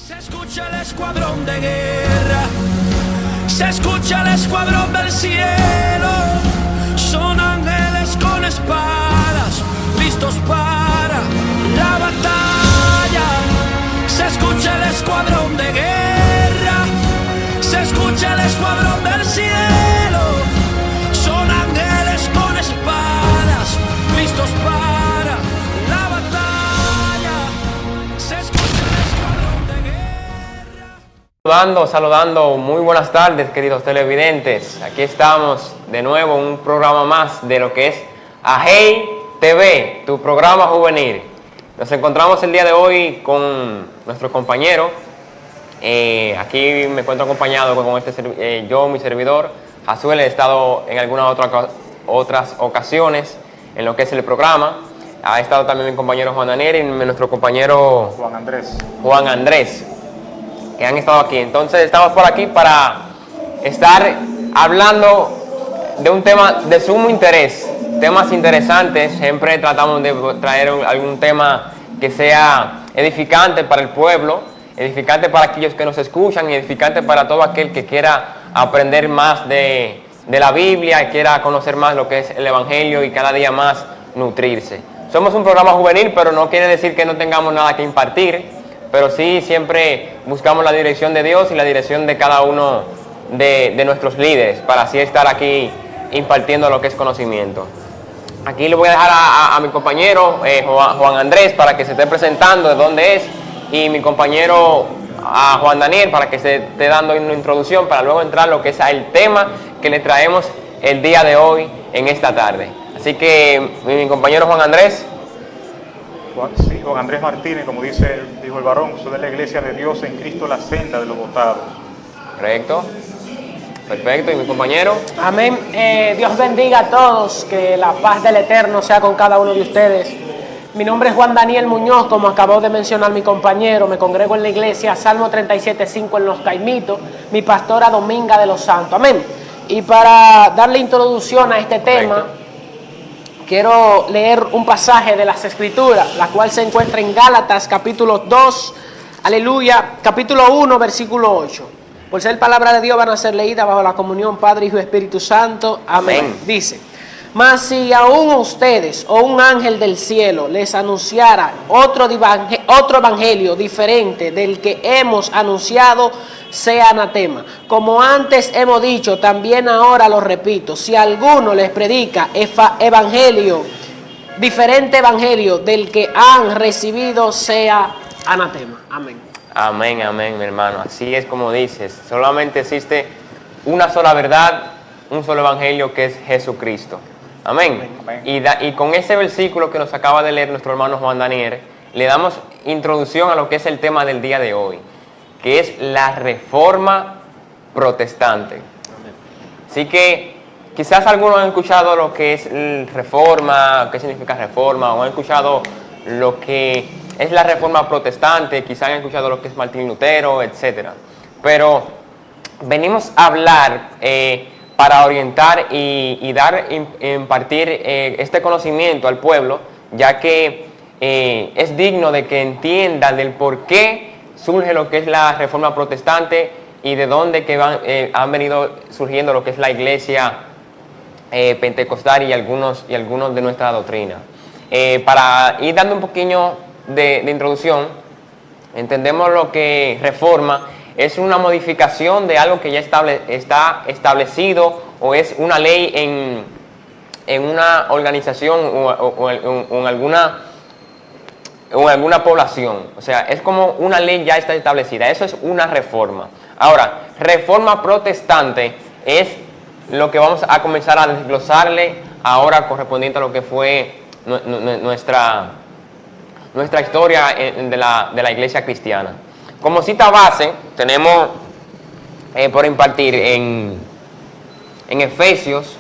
Se escucha el escuadrón de guerra, se escucha el escuadrón del cielo, son ángeles con espadas, listos para la batalla. Se escucha el escuadrón de guerra, se escucha el escuadrón del cielo, son ángeles con espadas, listos para la batalla. Se escucha el escuadrón de guerra. Saludando, muy buenas tardes, queridos televidentes. Aquí estamos de nuevo en un programa más de lo que es Agey TV, tu programa juvenil. Nos encontramos el día de hoy con nuestro compañero. Aquí me encuentro acompañado con yo, mi servidor, Azuel. He estado en algunas otras ocasiones en lo que es el programa. Ha estado también mi compañero Juan Daniel y nuestro compañero Juan Andrés, que han estado aquí. Entonces estamos por aquí para estar hablando de un tema de sumo interés, temas interesantes. Siempre tratamos de traer algún tema que sea edificante para el pueblo, edificante para aquellos que nos escuchan y edificante para todo aquel que quiera aprender más de la Biblia y quiera conocer más lo que es el Evangelio y cada día más nutrirse. Somos un programa juvenil, pero no quiere decir que no tengamos nada que impartir, pero sí siempre buscamos la dirección de Dios y la dirección de cada uno de nuestros líderes para así estar aquí impartiendo lo que es conocimiento. Aquí le voy a dejar a mi compañero Juan Andrés para que se esté presentando de dónde es, y mi compañero a Juan Daniel para que se esté dando una introducción para luego entrar lo que es el tema que le traemos el día de hoy en esta tarde. Así que mi compañero Juan Andrés. Sí, Juan Andrés Martínez, como dijo el varón, soy de la Iglesia de Dios en Cristo, la senda de los votados. Correcto. Perfecto. ¿Y mi compañero? Amén. Dios bendiga a todos, que la paz del Eterno sea con cada uno de ustedes. Mi nombre es Juan Daniel Muñoz, como acabó de mencionar mi compañero. Me congrego en la iglesia Salmo 37.5 en Los Caimitos, mi pastora Dominga de los Santos. Amén. Y para darle introducción a este tema, quiero leer un pasaje de las Escrituras, la cual se encuentra en Gálatas capítulo 2, aleluya, capítulo 1, versículo 8. Por ser palabra de Dios van a ser leídas bajo la comunión Padre, Hijo y Espíritu Santo. Amén. Dice: mas si aún ustedes o un ángel del cielo les anunciara otro evangelio diferente del que hemos anunciado, sea anatema. Como antes hemos dicho, también ahora lo repito: si alguno les predica diferente evangelio del que han recibido, sea anatema. Amén. Amén, amén, mi hermano. Así es como dices. Solamente existe una sola verdad, un solo evangelio, que es Jesucristo. Amén. Amén. Y con ese versículo que nos acaba de leer nuestro hermano Juan Daniel, le damos introducción a lo que es el tema del día de hoy, que es la Reforma Protestante. Amén. Así que quizás algunos han escuchado lo que es reforma, qué significa reforma, o han escuchado lo que es la Reforma Protestante, quizás han escuchado lo que es Martín Lutero, etc. Pero venimos a hablar para orientar y impartir este conocimiento al pueblo, ya que es digno de que entiendan del por qué surge lo que es la Reforma Protestante y de dónde han venido surgiendo lo que es la iglesia pentecostal y algunos de nuestra doctrina. Para ir dando un poquito de introducción, entendemos lo que reforma es una modificación de algo que ya está establecido, o es una ley en una organización o en alguna población. O sea, es como una ley ya está establecida. Eso es una reforma. Ahora, Reforma Protestante es lo que vamos a comenzar a desglosarle ahora, correspondiente a lo que fue nuestra historia de la iglesia cristiana. Como cita base, tenemos por impartir en Efesios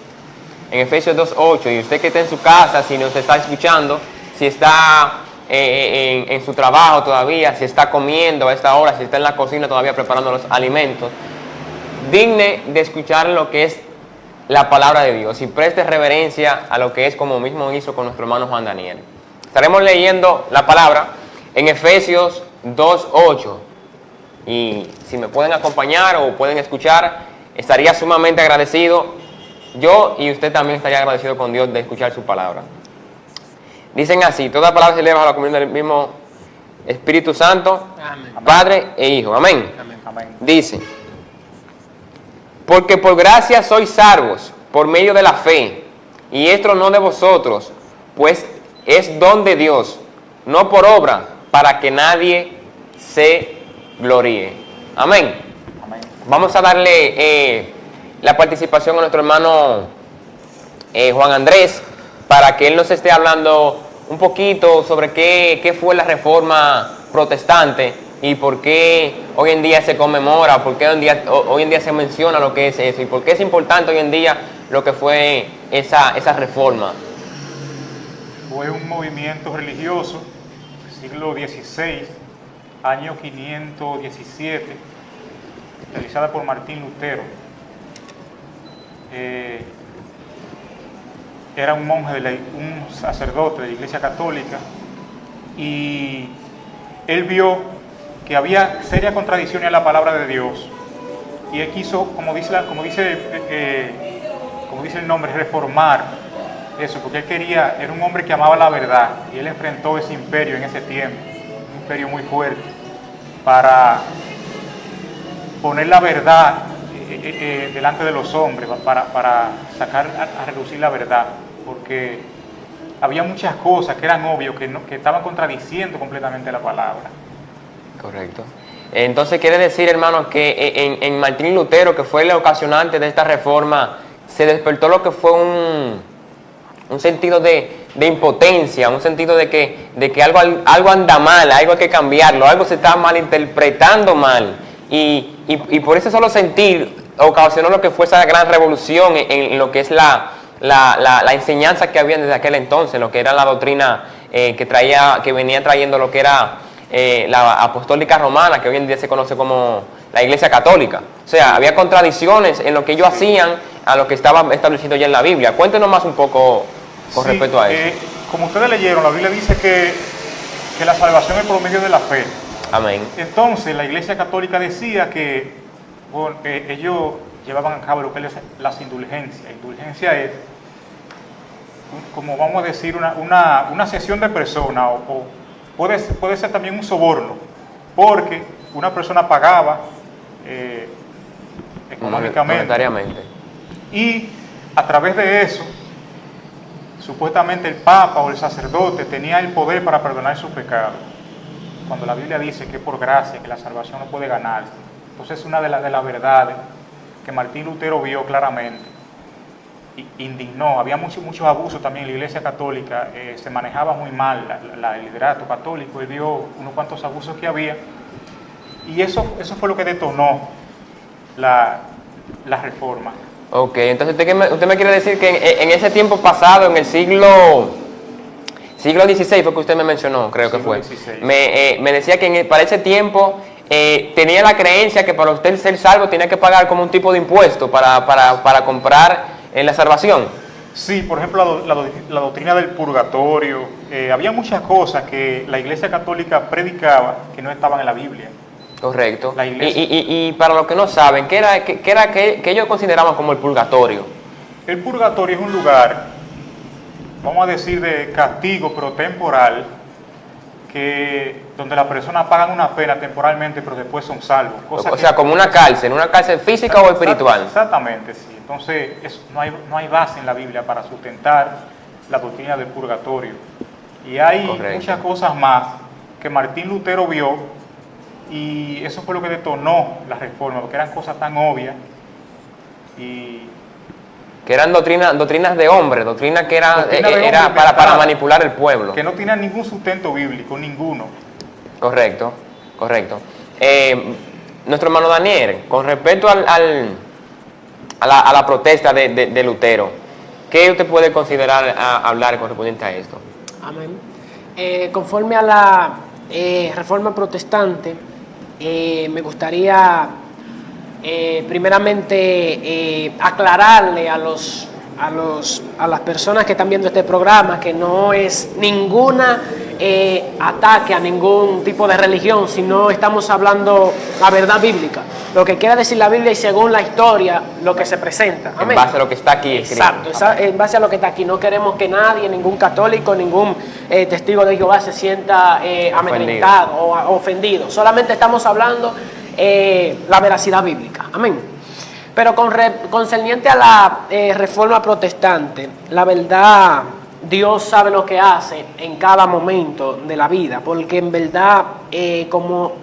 2.8, y usted que está en su casa, si nos está escuchando, si está en su trabajo todavía, si está comiendo a esta hora, si está en la cocina todavía preparando los alimentos, digne de escuchar lo que es la palabra de Dios y preste reverencia a lo que es, como mismo hizo con nuestro hermano Juan Daniel. Estaremos leyendo la palabra en Efesios 2.8. Y si me pueden acompañar o pueden escuchar, estaría sumamente agradecido. Yo y usted también estaría agradecido con Dios de escuchar su palabra. Dicen así: toda palabra se eleva a la comunión del mismo Espíritu Santo, Amén. Padre e Hijo. Amén. Amén. Dice: porque por gracia sois salvos por medio de la fe, y esto no de vosotros, pues es don de Dios, no por obra, para que nadie se gloríe. Amén. Amén. Vamos a darle la participación a nuestro hermano Juan Andrés, para que él nos esté hablando un poquito sobre qué fue la reforma protestante y por qué hoy en día se conmemora, por qué hoy en día se menciona lo que es eso y por qué es importante hoy en día lo que fue esa reforma. Fue un movimiento religioso, siglo XVI, año 517, realizada por Martín Lutero. Era un monje, un sacerdote de la Iglesia Católica, y él vio que había serias contradicciones en la palabra de Dios, y él quiso, como dice el nombre, reformar eso, porque él quería, era un hombre que amaba la verdad, y él enfrentó ese imperio en ese tiempo, un imperio muy fuerte, para poner la verdad delante de los hombres, para sacar a relucir la verdad, porque había muchas cosas que eran obvias, que estaban contradiciendo completamente la palabra. Correcto. Entonces quiere decir, hermano, que en Martín Lutero, que fue el ocasionante de esta reforma, se despertó lo que fue un sentido de impotencia, un sentido de que algo anda mal, algo hay que cambiarlo, algo se está malinterpretando mal. Y por ese solo sentir ocasionó lo que fue esa gran revolución en lo que es la enseñanza que había desde aquel entonces, lo que era la doctrina que venía trayendo lo que era la apostólica romana, que hoy en día se conoce como la Iglesia Católica. O sea, había contradicciones en lo que ellos hacían a lo que estaba establecido ya en la Biblia. Cuéntenos más un poco con respecto a eso. Como ustedes leyeron, la Biblia dice que la salvación es por medio de la fe. Amén. Entonces, la Iglesia Católica decía que ellos llevaban a cabo lo que es las indulgencias. Indulgencia es, como vamos a decir, una cesión de persona, o puede ser también un soborno, porque una persona pagaba económicamente, monetariamente, y a través de eso, supuestamente el Papa o el sacerdote tenía el poder para perdonar sus pecados, cuando la Biblia dice que es por gracia, que la salvación no puede ganarse. Entonces es una de las verdades que Martín Lutero vio claramente, indignó. Había muchos abusos también en la Iglesia Católica, se manejaba muy mal el liderato católico. Él vio unos cuantos abusos que había, y eso fue lo que detonó la reforma. Ok, entonces usted me quiere decir que en ese tiempo pasado, en el siglo XVI fue que usted me mencionó, creo que fue. Me decía que para ese tiempo tenía la creencia que para usted ser salvo tenía que pagar como un tipo de impuesto para comprar la salvación. Sí, por ejemplo, la doctrina del purgatorio. Había muchas cosas que la Iglesia Católica predicaba que no estaban en la Biblia. Correcto. Y para los que no saben, ¿qué era que ellos consideraban como el purgatorio? El purgatorio es un lugar, vamos a decir, de castigo, pero temporal, donde las personas pagan una pena temporalmente, pero después son salvos. O sea, como una cárcel física o espiritual. Exactamente, sí. Entonces, no hay base en la Biblia para sustentar la doctrina del purgatorio. Y hay muchas cosas más que Martín Lutero vio, y eso fue lo que detonó la reforma, porque eran cosas tan obvias y que eran doctrinas de hombre, doctrinas que era para manipular el pueblo, que no tenían ningún sustento bíblico, ninguno. Correcto. Nuestro hermano Daniel, con respecto a la protesta de Lutero, ¿qué usted puede considerar hablar correspondiente a esto? Amén. Conforme a la reforma protestante, me gustaría primeramente aclararle a las personas que están viendo este programa que no es ninguna ataque a ningún tipo de religión, sino estamos hablando la verdad bíblica, lo que quiere decir la Biblia y según la historia, lo que se presenta. Amén. En base a lo que está aquí escrito. Exacto, en base a lo que está aquí. No queremos que nadie, ningún católico, ningún testigo de Jehová se sienta amedrentado o ofendido. Solamente estamos hablando la veracidad bíblica. Amén. Pero concerniente a la reforma protestante, la verdad, Dios sabe lo que hace en cada momento de la vida, porque en verdad, como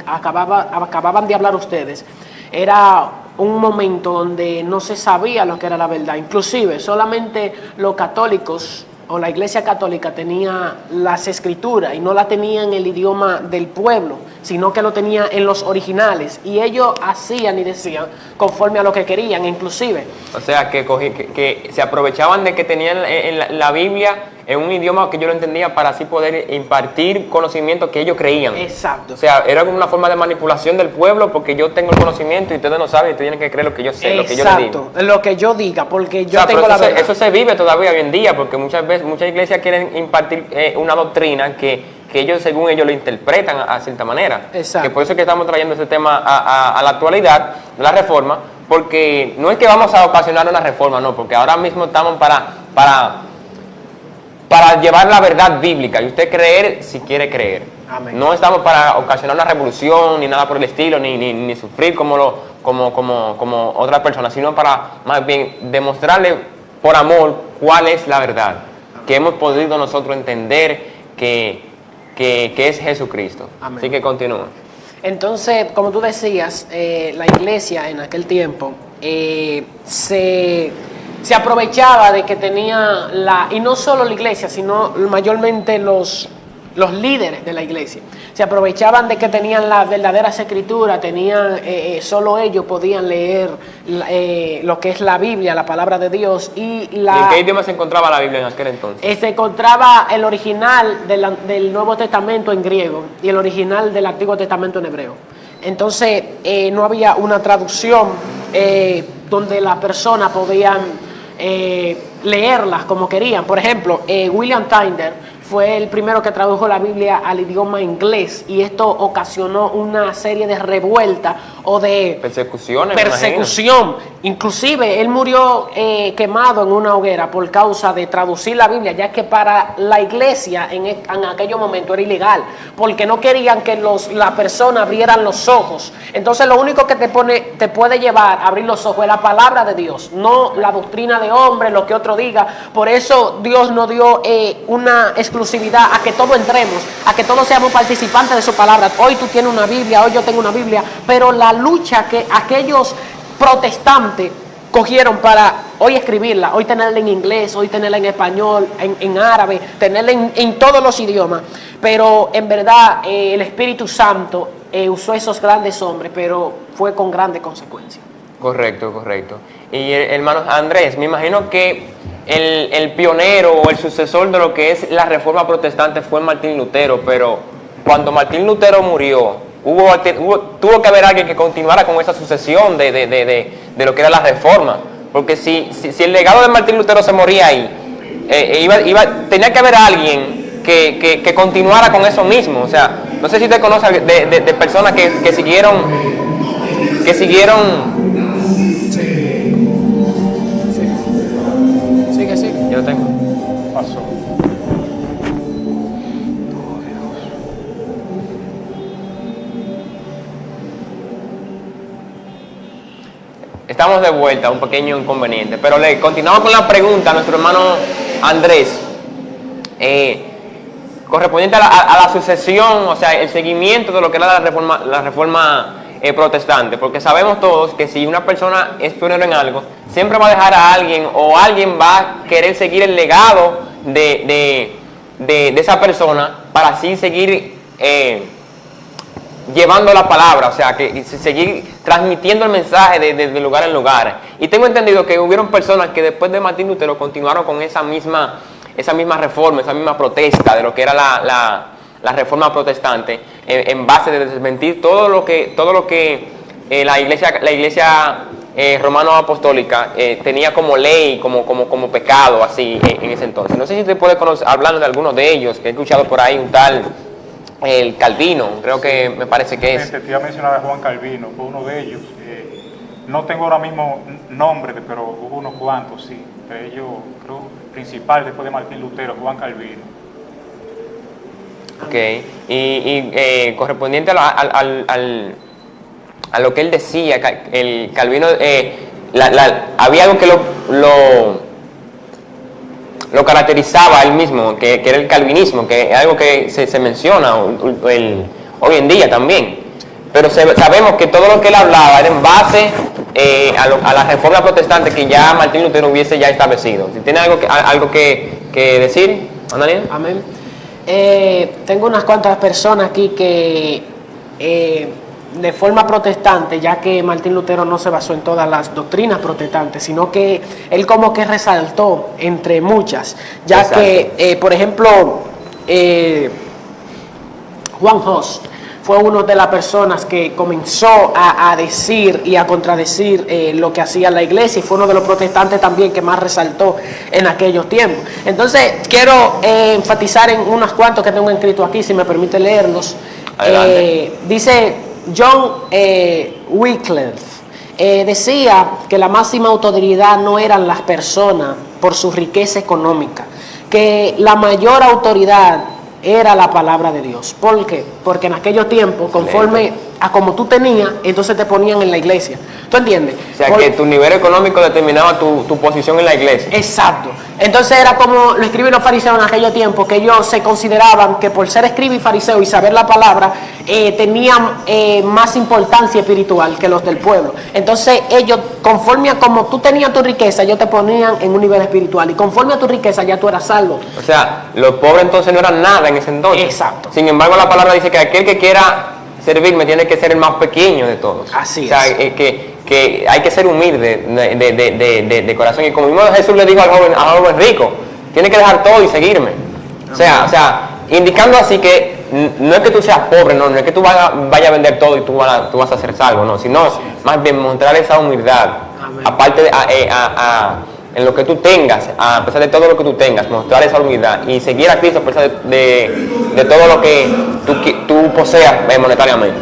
acababan de hablar ustedes, era un momento donde no se sabía lo que era la verdad. Inclusive solamente los católicos o la Iglesia Católica tenía las escrituras y no la tenía en el idioma del pueblo, sino que lo tenía en los originales, y ellos hacían y decían conforme a lo que querían, inclusive. O sea, que se aprovechaban de que tenían la Biblia en un idioma que yo lo entendía para así poder impartir conocimiento que ellos creían. Exacto. O sea, era como una forma de manipulación del pueblo, porque yo tengo el conocimiento y ustedes no saben, y ustedes tienen que creer lo que yo sé, lo que yo les digo. Exacto, lo que yo diga, porque yo tengo pero la verdad. Eso se vive todavía hoy en día, porque muchas iglesias quieren impartir una doctrina que ellos, según ellos, lo interpretan a cierta manera. Exacto. Que por eso es que estamos trayendo este tema a la actualidad, de la reforma, porque no es que vamos a ocasionar una reforma, no, porque ahora mismo estamos para llevar la verdad bíblica y usted creer si quiere creer. Amén. No estamos para ocasionar una revolución ni nada por el estilo, ni sufrir como otras personas, sino para más bien demostrarle por amor cuál es la verdad, que hemos podido nosotros entender que es Jesucristo. Amén. Así que continúa. Entonces, como tú decías, la iglesia en aquel tiempo se aprovechaba de que tenía y no solo la iglesia, sino mayormente los líderes de la iglesia, se aprovechaban de que tenían las verdaderas escrituras, solo ellos podían leer lo que es la Biblia, la palabra de Dios. ¿Y en qué idioma se encontraba la Biblia en aquel entonces? Se encontraba el original del Nuevo Testamento en griego y el original del Antiguo Testamento en hebreo. Entonces no había una traducción donde las personas podían leerlas como querían. Por ejemplo, William Tyndale fue el primero que tradujo la Biblia al idioma inglés, y esto ocasionó una serie de revueltas o de persecución. Inclusive él murió quemado en una hoguera por causa de traducir la Biblia, ya que para la iglesia en aquellos momentos era ilegal, porque no querían que la persona abrieran los ojos. Entonces lo único que te puede llevar a abrir los ojos es la palabra de Dios, no la doctrina de hombre, lo que otro diga. Por eso Dios nos dio una exclusividad a que todos entremos, a que todos seamos participantes de su palabra. Hoy tú tienes una Biblia, hoy yo tengo una Biblia, pero la lucha que aquellos protestantes cogieron para hoy escribirla, hoy tenerla en inglés, hoy tenerla en español, en árabe, tenerla en todos los idiomas, pero en verdad el Espíritu Santo usó esos grandes hombres, pero fue con grandes consecuencias. Correcto. Y hermano Andrés, me imagino que el pionero o el sucesor de lo que es la reforma protestante fue Martín Lutero, pero cuando Martín Lutero murió, tuvo que haber alguien que continuara con esa sucesión de lo que era la reforma, porque si el legado de Martín Lutero se moría ahí, tenía que haber alguien que continuara con eso mismo. O sea, no sé si te conoces de personas que siguieron Sigue. Yo lo tengo. Pasó. Estamos de vuelta, un pequeño inconveniente, pero continuamos con la pregunta a nuestro hermano Andrés, correspondiente a la sucesión, o sea, el seguimiento de lo que era la reforma protestante, porque sabemos todos que si una persona es pionero en algo, siempre va a dejar a alguien, o alguien va a querer seguir el legado de esa persona para así seguir llevando la palabra, o sea, que seguir transmitiendo el mensaje de lugar en lugar. Y tengo entendido que hubieron personas que después de Martín Lutero continuaron con esa misma reforma, esa misma protesta de lo que era la reforma protestante, en base de desmentir todo lo que la iglesia romano apostólica tenía como ley, como pecado, así en ese entonces. No sé si usted puede conocer, hablando de algunos de ellos, que he escuchado por ahí un tal, el Calvino, creo que me parece que es. Te iba a mencionar a Juan Calvino, fue uno de ellos. No tengo ahora mismo nombre, pero hubo unos cuantos, sí. Entre ellos, creo, el principal después de Martín Lutero, Juan Calvino. Ok, y correspondiente a lo que él decía, el Calvino, había algo que lo caracterizaba a él mismo, que era el calvinismo, que es algo que se menciona hoy en día también. Pero sabemos que todo lo que él hablaba era en base a la reforma protestante que ya Martín Lutero hubiese ya establecido. Si tiene algo que decir, Daniel. Amén. Tengo unas cuantas personas aquí que de forma protestante, ya que Martín Lutero no se basó en todas las doctrinas protestantes, sino que él como que resaltó entre muchas, ya Exacto. que, por ejemplo, Juan Hus fue una de las personas que comenzó a decir y a contradecir lo que hacía la iglesia, y fue uno de los protestantes también que más resaltó en aquellos tiempos. Entonces, quiero enfatizar en unos cuantos que tengo escrito aquí, si me permite leerlos. Dice John Wycliffe, decía que la máxima autoridad no eran las personas por su riqueza económica, que la mayor autoridad era la palabra de Dios. ¿Por qué? Porque en aquellos tiempos, conforme a como tú tenías, entonces te ponían en la iglesia. ¿Tú entiendes? O sea, que tu nivel económico determinaba tu posición en la iglesia. Exacto. Entonces era como lo escriben los fariseos en aquellos tiempos, que ellos se consideraban que por ser escriba y fariseo y saber la palabra, tenían más importancia espiritual que los del pueblo. Entonces ellos, conforme a como tú tenías tu riqueza, ellos te ponían en un nivel espiritual, y conforme a tu riqueza ya tú eras salvo. O sea, los pobres entonces no eran nada en ese entonces. Exacto. Sin embargo, la palabra dice que aquel que quiera servirme tiene que ser el más pequeño de todos. Así o sea, es. Que hay que ser humilde de corazón. Y como mismo Jesús le dijo al joven rico, tiene que dejar todo y seguirme. O sea, indicando así que no es que tú seas pobre, no es que tú vayas a vender todo y tú vas a ser salvo, no, sino más bien mostrar esa humildad. Amén. Aparte en lo que tú tengas, a pesar de todo lo que tú tengas, mostrar esa humildad y seguir a Cristo a pesar de todo lo que tú poseas monetariamente.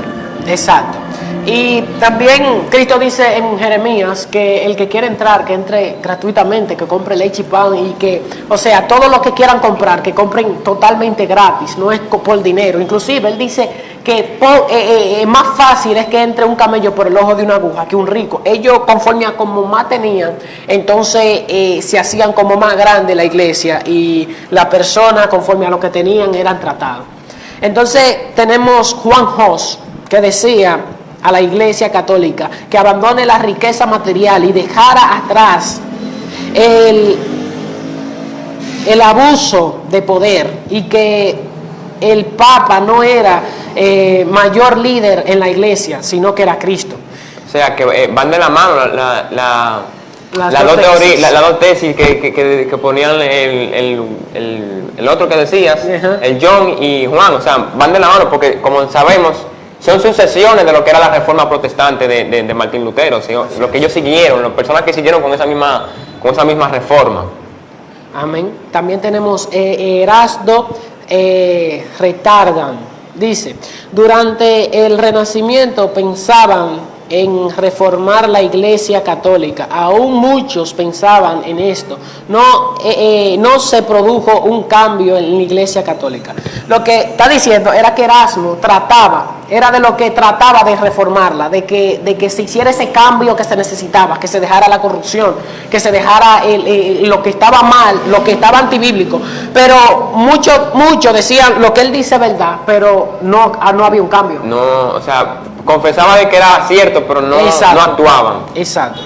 Exacto. Y también Cristo dice en Jeremías que el que quiere entrar, que entre gratuitamente, que compre leche y pan, y que, o sea, todo lo que quieran comprar, que compren totalmente gratis, no es por dinero. Inclusive él dice que más fácil es que entre un camello por el ojo de una aguja que un rico. Ellos, conforme a como más tenían, entonces se hacían como más grande la iglesia, y la persona, conforme a lo que tenían, eran tratados. Entonces tenemos Juan Hus, que decía a la iglesia católica que abandone la riqueza material y dejara atrás el abuso de poder, y que el Papa no era mayor líder en la iglesia, sino que era Cristo. O sea, que van de la mano las dos tesis que ponían el otro que decías, el John y Juan. O sea, van de la mano porque, como sabemos, son sucesiones de lo que era la reforma protestante de Martín Lutero, ¿sí? Lo que ellos siguieron, las personas que siguieron con esa misma reforma. Amén. También tenemos Erasmo Retardan. Dice, durante el Renacimiento pensaban en reformar la iglesia católica. Aún muchos pensaban en esto. No se produjo un cambio en la iglesia católica. Lo que está diciendo era que Erasmo era de lo que trataba de reformarla, de que se hiciera ese cambio que se necesitaba, que se dejara la corrupción, que se dejara lo que estaba mal, lo que estaba antibíblico. Pero muchos decían lo que él dice es verdad, pero no había un cambio. No, o sea, confesaba de que era cierto, pero no actuaban. Exacto.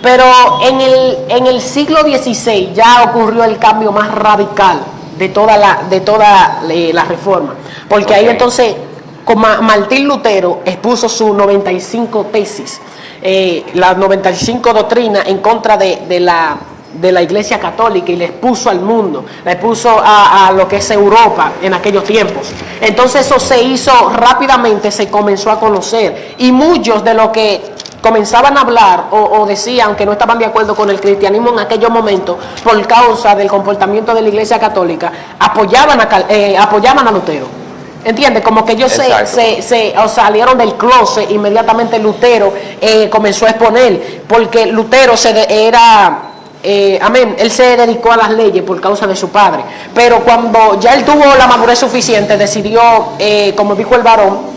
Pero en el siglo XVI ya ocurrió el cambio más radical de toda la reforma, porque ahí entonces Martín Lutero expuso sus 95 tesis, las 95 doctrinas en contra de la iglesia católica, y le expuso al mundo, le expuso a lo que es Europa en aquellos tiempos. Entonces eso se hizo rápidamente, se comenzó a conocer, y muchos de los que comenzaban a hablar o decían que no estaban de acuerdo con el cristianismo en aquellos momentos por causa del comportamiento de la Iglesia Católica, apoyaban a Lutero. ¿Entiendes? Como que ellos salieron del closet, inmediatamente Lutero comenzó a exponer, porque Lutero él se dedicó a las leyes por causa de su padre, pero cuando ya él tuvo la madurez suficiente, decidió, como dijo el varón,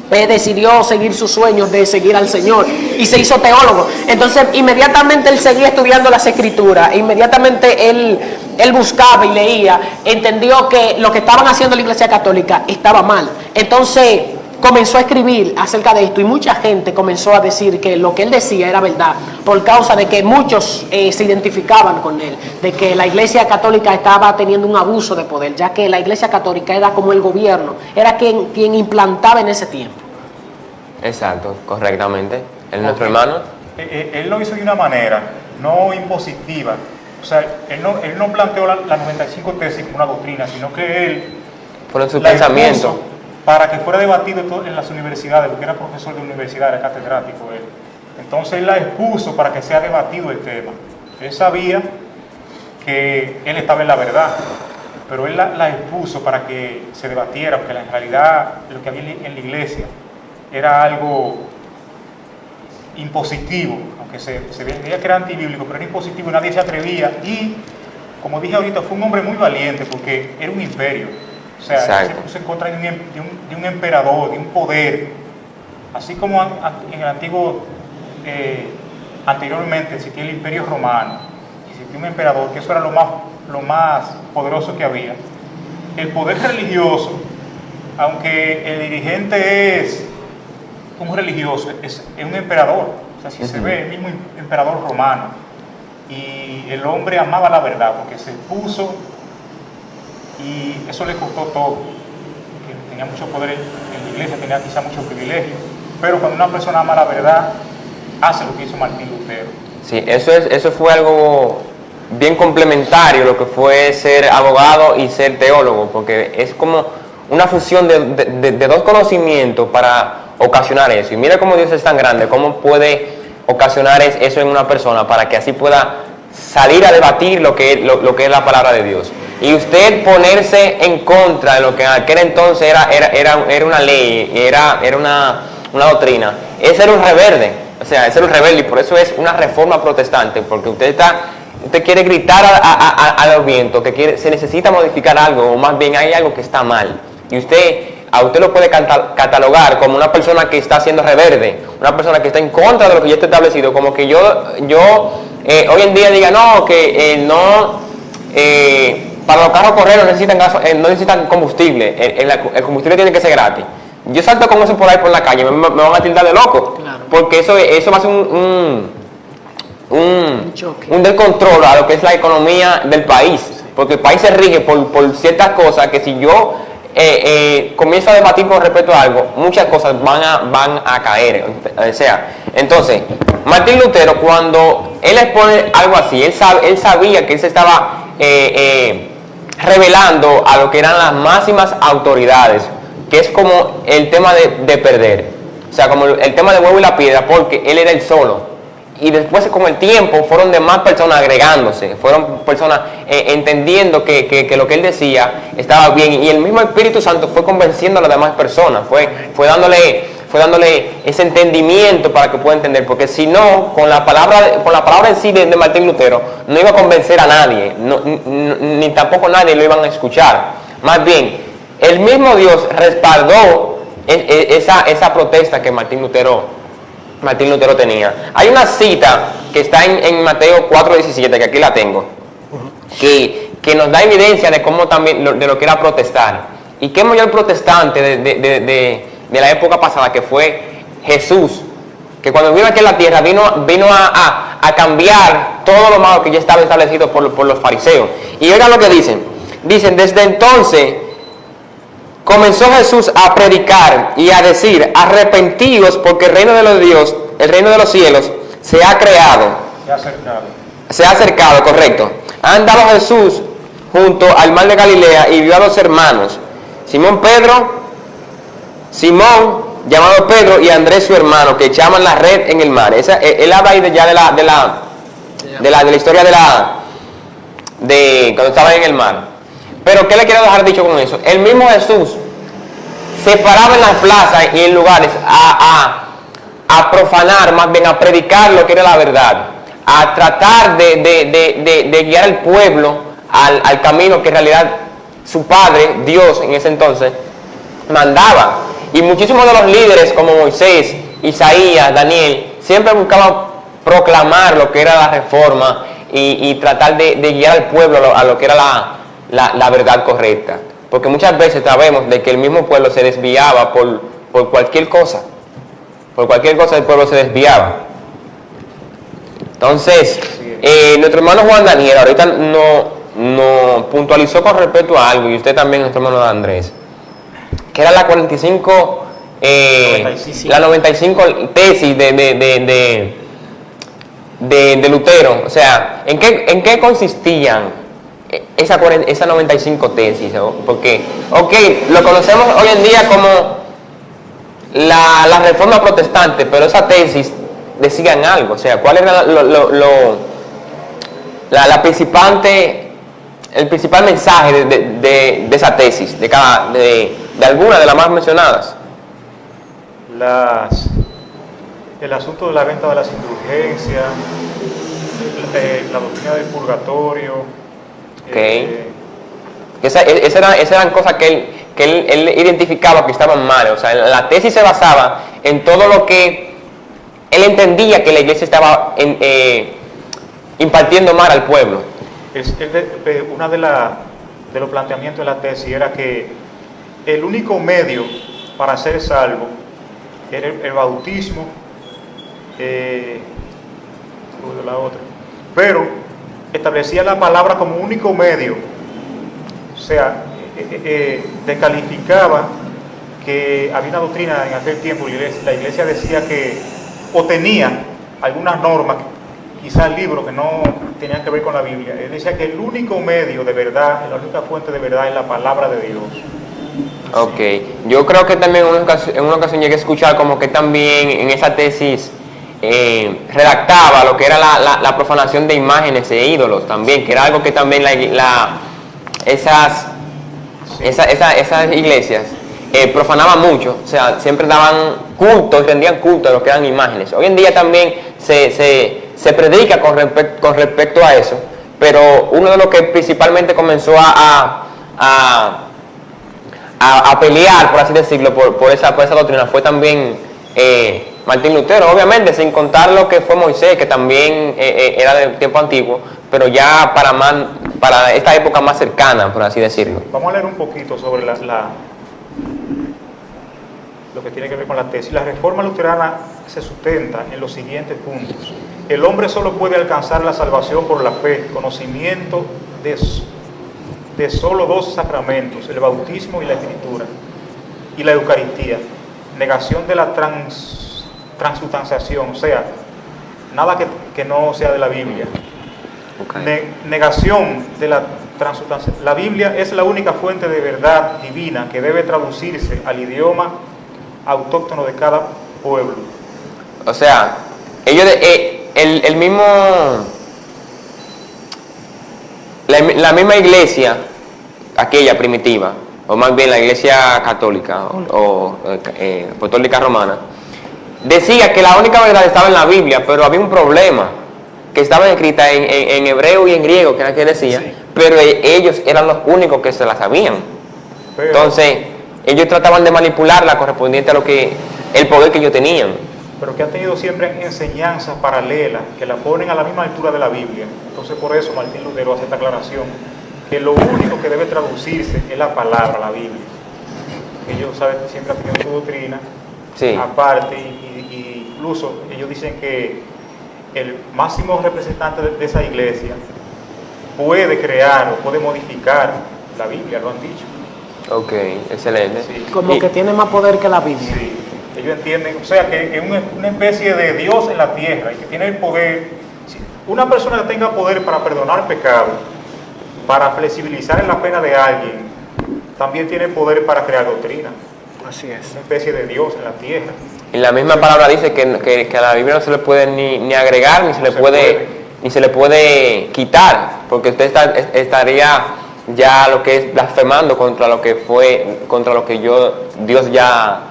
decidió seguir sus sueños de seguir al Señor y se hizo teólogo. Entonces inmediatamente él seguía estudiando las escrituras, inmediatamente él buscaba y leía, entendió que lo que estaban haciendo la Iglesia Católica estaba mal. Entonces comenzó a escribir acerca de esto y mucha gente comenzó a decir que lo que él decía era verdad, por causa de que muchos se identificaban con él, de que la Iglesia Católica estaba teniendo un abuso de poder, ya que la Iglesia Católica era como el gobierno, era quien implantaba en ese tiempo. Exacto, correctamente. Nuestro hermano. Él lo hizo de una manera no impositiva. O sea, él no planteó las 95 tesis como una doctrina, sino que él fueron sus pensamientos para que fuera debatido en las universidades, porque era profesor de universidad, era catedrático él. Entonces él la expuso para que sea debatido el tema. Él sabía que él estaba en la verdad, pero él la expuso para que se debatiera, porque en realidad lo que había en la iglesia era algo impositivo, aunque se veía que era antibíblico, pero era impositivo y nadie se atrevía. Y, como dije ahorita, fue un hombre muy valiente porque era un imperio. O sea, se puso en contra de un emperador, de un poder. Así como en el antiguo, anteriormente existía el imperio romano, existía un emperador, que eso era lo más poderoso que había. El poder religioso, aunque el dirigente es un religioso, es un emperador. O sea, si se ve, el mismo emperador romano. Y el hombre amaba la verdad porque se puso y eso le costó todo. Que tenía mucho poder en la iglesia, tenía quizá mucho privilegio. Pero cuando una persona ama la verdad, hace lo que hizo Martín Lutero. Sí, eso fue algo bien complementario, lo que fue ser abogado y ser teólogo, porque es como una fusión de dos conocimientos para ocasionar eso. Y mira cómo Dios es tan grande, cómo puede ocasionar eso en una persona para que así pueda salir a debatir lo que es la palabra de Dios. Y usted ponerse en contra de lo que en aquel entonces era una ley, era una doctrina, es ser un rebelde. O sea, es ser un rebelde, y por eso es una reforma protestante, porque usted quiere gritar a los vientos que se necesita modificar algo, o más bien hay algo que está mal. Y a usted lo puede catalogar como una persona que está siendo rebelde, una persona que está en contra de lo que ya está establecido, como que yo hoy en día diga no, que para los carros correr no necesitan combustible, el combustible tiene que ser gratis. Yo salto con eso por ahí por la calle, me van a tildar de loco, claro, porque eso va a ser un descontrol a lo que es la economía del país, porque el país se rige por ciertas cosas que si yo comienzo a debatir con respecto a algo, muchas cosas van a caer. O sea, entonces, Martín Lutero, cuando él expone algo así, él sabía que él se estaba revelando a lo que eran las máximas autoridades, que es como el tema de perder, o sea, como el tema de huevo y la piedra, porque él era el solo. Y después, con el tiempo, fueron demás personas agregándose, fueron personas entendiendo que lo que él decía estaba bien, y el mismo Espíritu Santo fue convenciendo a las demás personas, fue dándole ese entendimiento para que pueda entender, porque si no, con la palabra en sí de Martín Lutero, no iba a convencer a nadie, ni tampoco nadie lo iban a escuchar. Más bien, el mismo Dios respaldó esa protesta que Martín Lutero tenía. Hay una cita que está en Mateo 4:17, que aquí la tengo, que nos da evidencia de cómo también de lo que era protestar. Y qué mayor protestante de la época pasada que fue Jesús, que cuando vino aquí en la tierra vino a cambiar todo lo malo que ya estaba establecido por los fariseos. Y oigan lo que dicen. Dicen, desde entonces comenzó Jesús a predicar y a decir, arrepentidos porque el reino de los Dios, el reino de los cielos, se ha creado. Se ha acercado, correcto. Ha andado Jesús junto al mar de Galilea y vio a dos hermanos, Simón Pedro, Simón llamado Pedro y Andrés su hermano, que echaban la red en el mar. Él habla ahí ya de la historia de cuando estaban en el mar. Pero ¿qué le quiero dejar dicho con eso? El mismo Jesús se paraba en las plazas y en lugares a profanar, más bien a predicar lo que era la verdad, a tratar de guiar al pueblo al camino que en realidad su padre, Dios en ese entonces, mandaba. Y muchísimos de los líderes como Moisés, Isaías, Daniel, siempre buscaban proclamar lo que era la reforma y tratar de guiar al pueblo a lo que era la verdad correcta. Porque muchas veces sabemos de que el mismo pueblo se desviaba por cualquier cosa. Por cualquier cosa el pueblo se desviaba. Entonces, nuestro hermano Juan Daniel ahorita no puntualizó con respecto a algo, y usted también, nuestro hermano Andrés, que era la 45, 95. la 95 tesis de Lutero. O sea, ¿en qué consistían esa 95 tesis? Porque, lo conocemos hoy en día como la reforma protestante, pero esa tesis decían algo. O sea, ¿cuál era el principal mensaje de esa tesis, de alguna de las más mencionadas? El asunto de la venta de las indulgencias, la doctrina del purgatorio. Esas eran cosas que él identificaba que estaban mal. O sea, la tesis se basaba en todo lo que él entendía que la iglesia estaba impartiendo mal al pueblo. Una de los planteamientos de la tesis era que el único medio para ser salvo era el bautismo, la otra, pero establecía la palabra como único medio. O sea, descalificaba que había una doctrina en aquel tiempo. La iglesia decía que, o tenía algunas normas, quizás libros que no tenían que ver con la Biblia. Él decía que el único medio de verdad, la única fuente de verdad es la palabra de Dios. Ok, yo creo que también en una ocasión llegué a escuchar como que también en esa tesis redactaba lo que era la profanación de imágenes e ídolos también, que era algo que también esas iglesias profanaban mucho. O sea, siempre daban culto y rendían culto a lo que eran imágenes. Hoy en día también se predica con respecto a eso, pero uno de los que principalmente comenzó a pelear, por así decirlo, por esa doctrina fue también Martín Lutero, obviamente, sin contar lo que fue Moisés, que también era del tiempo antiguo, pero ya para esta época más cercana, por así decirlo. Vamos a leer un poquito sobre lo que tiene que ver con la tesis. La reforma luterana se sustenta en los siguientes puntos. El hombre solo puede alcanzar la salvación por la fe, conocimiento de solo dos sacramentos, el bautismo y la escritura, y la Eucaristía. Negación de la transubstanciación, o sea, nada que no sea de la Biblia. Okay. Negación de la transubstanciación. La Biblia es la única fuente de verdad divina que debe traducirse al idioma autóctono de cada pueblo. O sea, ellos el mismo la misma iglesia, aquella primitiva, o más bien la iglesia católica o apostólica romana, decía que la única verdad estaba en la Biblia, pero había un problema, que estaba escrita en hebreo y en griego, que era que decía, sí. Pero ellos eran los únicos que se la sabían. Entonces, ellos trataban de manipularla correspondiente a el poder que ellos tenían. Pero que han tenido siempre enseñanzas paralelas que la ponen a la misma altura de la Biblia. Entonces, por eso Martín Lutero hace esta aclaración, que lo único que debe traducirse es la palabra, la Biblia. Ellos saben que siempre han tenido su doctrina, sí. Aparte, y incluso ellos dicen que el máximo representante de esa iglesia puede crear o puede modificar la Biblia, lo han dicho. Ok, excelente. Sí. Como que tiene más poder que la Biblia. Sí, ellos entienden, o sea, que es una especie de Dios en la tierra y que tiene el poder. Una persona que tenga poder para perdonar pecados, para flexibilizar en la pena de alguien, también tiene poder para crear doctrina. Así es. Una especie de Dios en la tierra. Y la misma palabra dice que a la Biblia no se le puede ni agregar, ni se le puede quitar, porque usted estaría ya lo que es blasfemando contra lo que Dios ya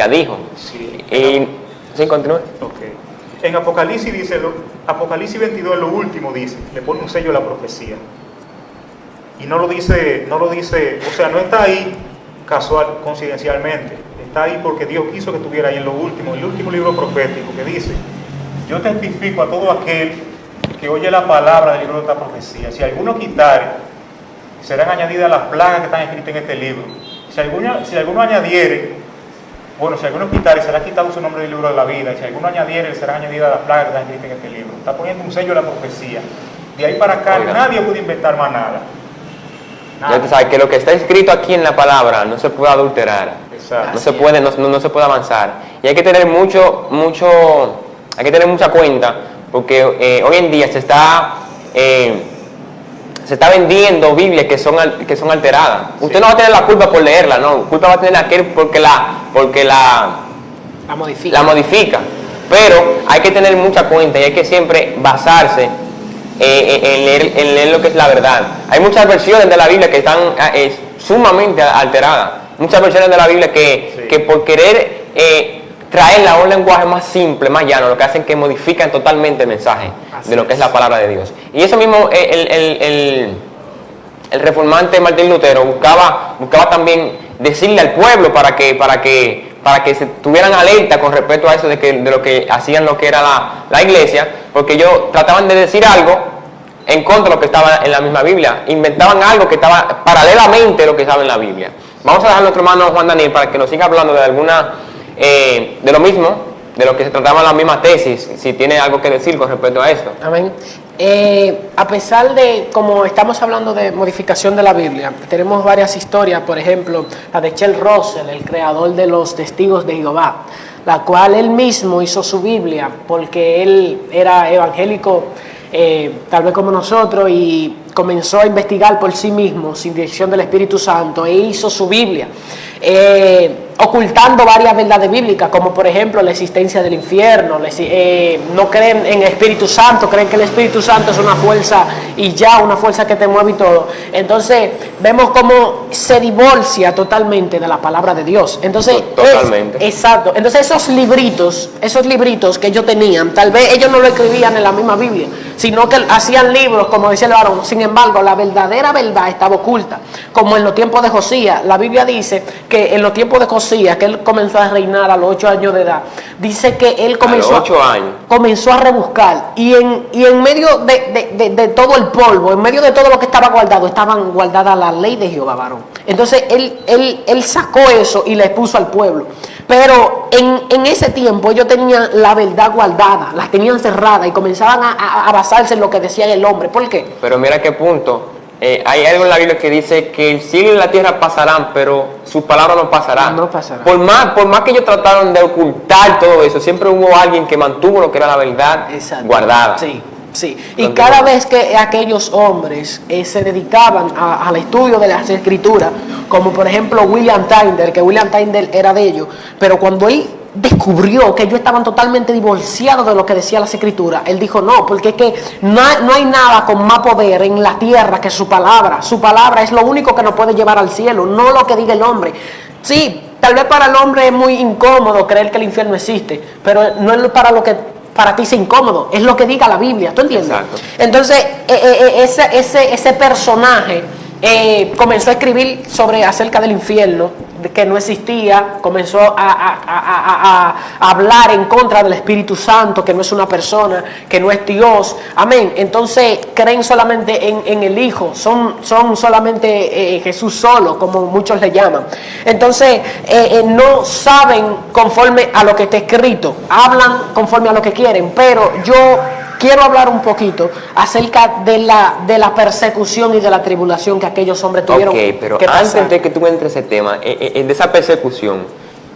dijo. Sí. Y sí, continúe. Okay. En Apocalipsis dice, Apocalipsis 22 en lo último dice, le pone un sello a la profecía. Y no lo dice, o sea, no está ahí casual, coincidencialmente. Está ahí porque Dios quiso que estuviera ahí en lo último, el último libro profético que dice, yo testifico a todo aquel que oye la palabra del libro de esta profecía. Si alguno quitare, serán añadidas las plagas que están escritas en este libro. Si alguno añadiere, si alguno quitare, será quitado su nombre del libro de la vida. Y si alguno añadiere, serán añadidas las plagas que están escritas en este libro. Está poniendo un sello a la profecía. De ahí para acá, nadie puede inventar más nada. Ya tú sabes que lo que está escrito aquí en la palabra no se puede adulterar. Exacto. No se puede avanzar. Y hay que tener hay que tener mucha cuenta, porque hoy en día se está vendiendo Biblias que son alteradas. Sí. Usted no va a tener la culpa por leerla, no. Culpa va a tener aquel porque la modifica. Pero hay que tener mucha cuenta y hay que siempre basarse en leer lo que es la verdad. Hay muchas versiones de la Biblia que están sumamente alteradas. Muchas versiones de la Biblia que por querer traerla a un lenguaje más simple, más llano, lo que hacen es que modifican totalmente el mensaje de lo que es la palabra de Dios. Y eso mismo el reformante Martín Lutero buscaba también decirle al pueblo para que se tuvieran alerta con respecto a eso de lo que hacían lo que era la iglesia, porque ellos trataban de decir algo en contra de lo que estaba en la misma Biblia, inventaban algo que estaba paralelamente a lo que estaba en la Biblia. Vamos a dejar a nuestro hermano Juan Daniel para que nos siga hablando de lo mismo, de lo que se trataba en la misma tesis, si tiene algo que decir con respecto a esto. Amén. A pesar de, como estamos hablando de modificación de la Biblia, tenemos varias historias, por ejemplo, la de Charles Russell, el creador de los Testigos de Jehová, la cual él mismo hizo su Biblia, porque él era evangélico, tal vez como nosotros, y comenzó a investigar por sí mismo, sin dirección del Espíritu Santo, e hizo su Biblia, ocultando varias verdades bíblicas, como por ejemplo la existencia del infierno. No creen en el Espíritu Santo, creen que el Espíritu Santo es una fuerza y ya, una fuerza que te mueve y todo. Entonces vemos cómo se divorcia totalmente de la palabra de Dios. Entonces, totalmente. Exacto. Entonces esos libritos que ellos tenían, tal vez ellos no lo escribían en la misma Biblia, sino que hacían libros, como decía el varón. Sin embargo, la verdadera verdad estaba oculta, como en los tiempos de Josías. La Biblia dice que en los tiempos de Josías, que él comenzó a reinar a los 8 años de edad, dice que él comenzó a rebuscar, y en medio de todo el polvo, en medio de todo lo que estaba guardado, estaban guardadas la ley de Jehová, varón. Entonces él sacó eso y le puso al pueblo. Pero en ese tiempo ellos tenían la verdad guardada, las tenían cerradas y comenzaban a basarse en lo que decía el hombre. ¿Por qué? Pero mira qué punto. Hay algo en la Biblia que dice que el cielo y la tierra pasarán, pero su palabra no pasará. No pasará. Por más que ellos trataron de ocultar todo eso, siempre hubo alguien que mantuvo lo que era la verdad guardada. Sí. Y cada vez que aquellos hombres se dedicaban al estudio de las Escrituras, como por ejemplo William Tyndale, que William Tyndale era de ellos, pero cuando él descubrió que ellos estaban totalmente divorciados de lo que decía las Escrituras, él dijo no, porque es que no hay nada con más poder en la tierra que su palabra. Su palabra es lo único que nos puede llevar al cielo, no lo que diga el hombre. Sí, tal vez para el hombre es muy incómodo creer que el infierno existe, pero no es para lo que para ti sea incómodo, es lo que diga la Biblia, ¿tú entiendes? Exacto. Entonces ese personaje comenzó a escribir acerca del infierno, que no existía, comenzó a hablar en contra del Espíritu Santo, que no es una persona, que no es Dios, amén. Entonces creen solamente en el Hijo, son solamente Jesús solo, como muchos le llaman. Entonces no saben conforme a lo que está escrito, hablan conforme a lo que quieren, pero yo quiero hablar un poquito acerca de la persecución y de la tribulación que aquellos hombres tuvieron pero que pasar. antes de que tú entres ese tema, de esa persecución,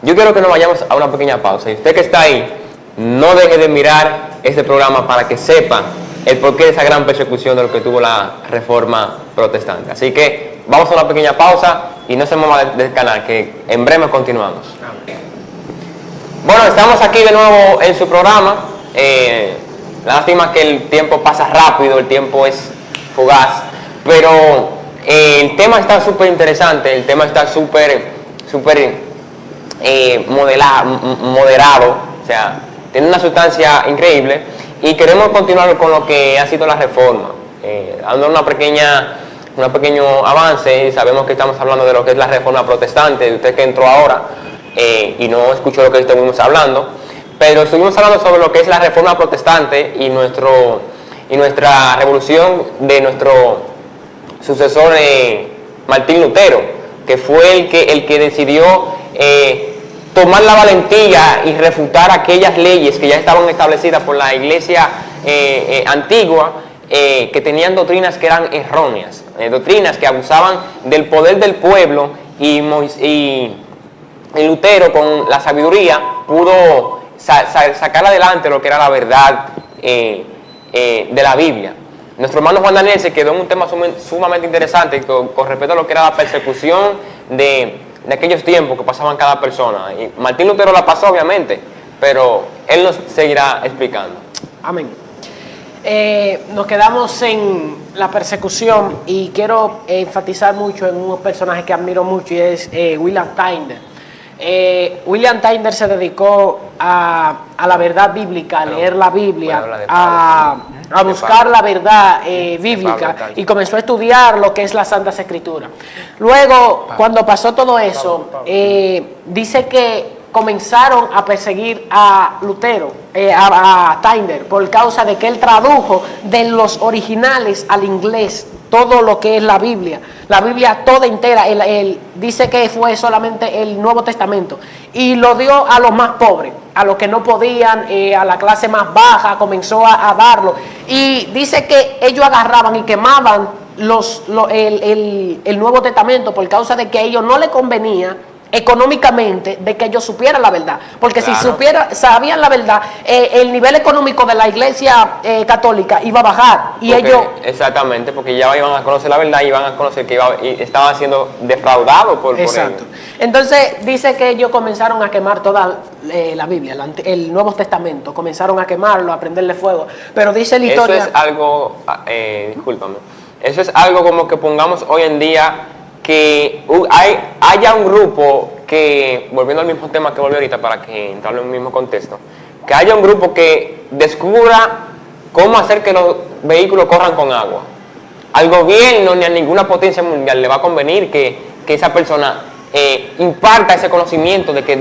yo quiero que nos vayamos a una pequeña pausa. Y usted que está ahí, no deje de mirar este programa para que sepa el porqué de esa gran persecución de lo que tuvo la Reforma Protestante. Así que vamos a una pequeña pausa y no se mueva del canal, que en breve continuamos. Bueno, estamos aquí de nuevo en su programa. Lástima que el tiempo pasa rápido, el tiempo es fugaz, pero el tema está súper interesante, el tema está súper moderado, o sea, tiene una sustancia increíble, y queremos continuar con lo que ha sido la reforma, dando un pequeño avance. Sabemos que estamos hablando de lo que es la reforma protestante, usted que entró ahora y no escuchó lo que estuvimos hablando, pero estuvimos hablando sobre lo que es la reforma protestante y nuestra revolución de nuestro sucesor Martín Lutero, que fue el que decidió tomar la valentía y refutar aquellas leyes que ya estaban establecidas por la iglesia antigua, que tenían doctrinas que eran erróneas, doctrinas que abusaban del poder del pueblo, y Lutero, con la sabiduría, pudo sacar adelante lo que era la verdad de la Biblia. Nuestro hermano Juan Daniel se quedó en un tema sumamente interesante con respecto a lo que era la persecución de aquellos tiempos que pasaban cada persona. Y Martín Lutero la pasó, obviamente, pero él nos seguirá explicando. Amén. Nos quedamos en la persecución, y quiero enfatizar mucho en un personaje que admiro mucho, y es William Tyndale. William Tyndale se dedicó a la verdad bíblica, a leer la Biblia, a buscar la verdad bíblica, y comenzó a estudiar lo que es la Santas Escrituras. Luego, cuando pasó todo eso, dice que comenzaron a perseguir a Lutero, a Tyndale, por causa de que él tradujo de los originales al inglés todo lo que es la Biblia toda entera. Él dice que fue solamente el Nuevo Testamento, y lo dio a los más pobres, a los que no podían, a la clase más baja, comenzó a darlo, y dice que ellos agarraban y quemaban el Nuevo Testamento por causa de que a ellos no les convenía económicamente de que ellos supieran la verdad, porque claro, si sabían la verdad, el nivel económico de la iglesia católica iba a bajar, y ellos... Exactamente, porque ya iban a conocer la verdad, y iban a conocer que estaban siendo defraudados por ellos. Entonces dice que ellos comenzaron a quemar toda la Biblia, el Nuevo Testamento, comenzaron a quemarlo, a prenderle fuego, pero dice la historia... Eso es algo, discúlpame, eso es algo como que pongamos hoy en día, que haya un grupo que, volviendo al mismo tema que volvió ahorita para que entrarle en el mismo contexto, que haya un grupo que descubra cómo hacer que los vehículos corran con agua. Al gobierno ni a ninguna potencia mundial le va a convenir que esa persona imparta ese conocimiento de que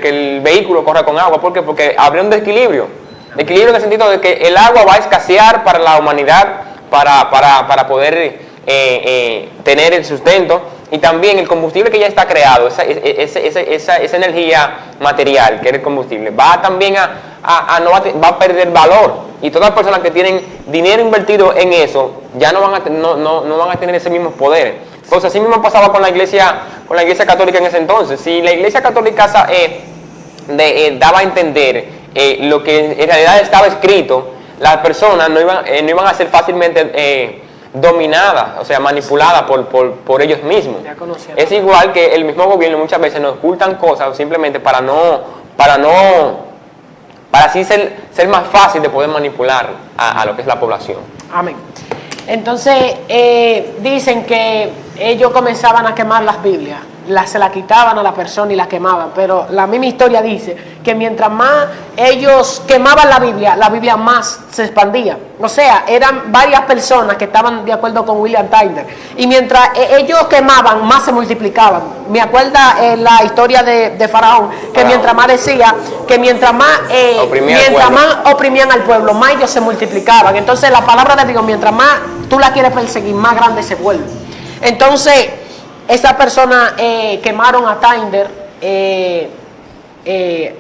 el vehículo corra con agua. ¿Por qué? Porque habría un desequilibrio. Desequilibrio en el sentido de que el agua va a escasear para la humanidad para poder tener el sustento, y también el combustible que ya está creado, esa energía material que es el combustible, va también va a perder valor, y todas las personas que tienen dinero invertido en eso ya no van a tener ese mismo poder. Entonces así mismo pasaba con la iglesia católica en ese entonces. Si la iglesia católica daba a entender lo que en realidad estaba escrito, las personas no iban a ser fácilmente dominadas, o sea, manipuladas por ellos mismos. Es igual que el mismo gobierno muchas veces nos ocultan cosas simplemente para así ser más fácil de poder manipular a lo que es la población. Amén. Entonces dicen que ellos comenzaban a quemar las Biblias, se la quitaban a la persona y la quemaban, pero la misma historia dice que mientras más ellos quemaban la Biblia más se expandía. O sea, eran varias personas que estaban de acuerdo con William Tyndale, y mientras ellos quemaban, más se multiplicaban. Me acuerda la historia de Faraón, que mientras más decía, que mientras más oprimían al pueblo, más ellos se multiplicaban. Entonces la palabra de Dios, mientras más tú la quieres perseguir, más grande se vuelve. Entonces esas personas quemaron a Tyndale,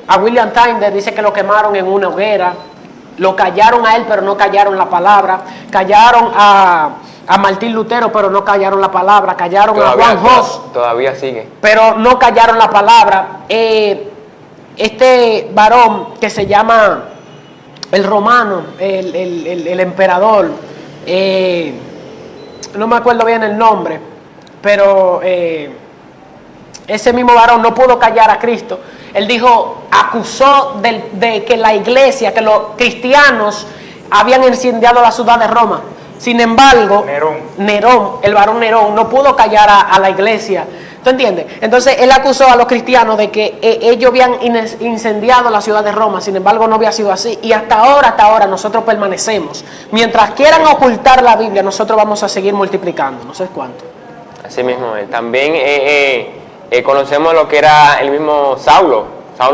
a William Tyndale. Dice que lo quemaron en una hoguera, lo callaron a él, pero no callaron la palabra, callaron a Martín Lutero, pero no callaron la palabra, callaron todavía, a Juan Hus, todavía sigue, pero no callaron la palabra. Este varón que se llama el romano, el emperador, no me acuerdo bien el nombre, pero ese mismo varón no pudo callar a Cristo. Él dijo, acusó de que la iglesia, que los cristianos habían incendiado la ciudad de Roma. Sin embargo, Nerón, el varón Nerón, no pudo callar a la iglesia. ¿Tú entiendes? Entonces él acusó a los cristianos de que ellos habían incendiado la ciudad de Roma. Sin embargo, no había sido así. Y hasta ahora nosotros permanecemos. Mientras quieran ocultar la Biblia, nosotros vamos a seguir multiplicando. No sé cuánto. Así mismo. También conocemos lo que era el mismo Saulo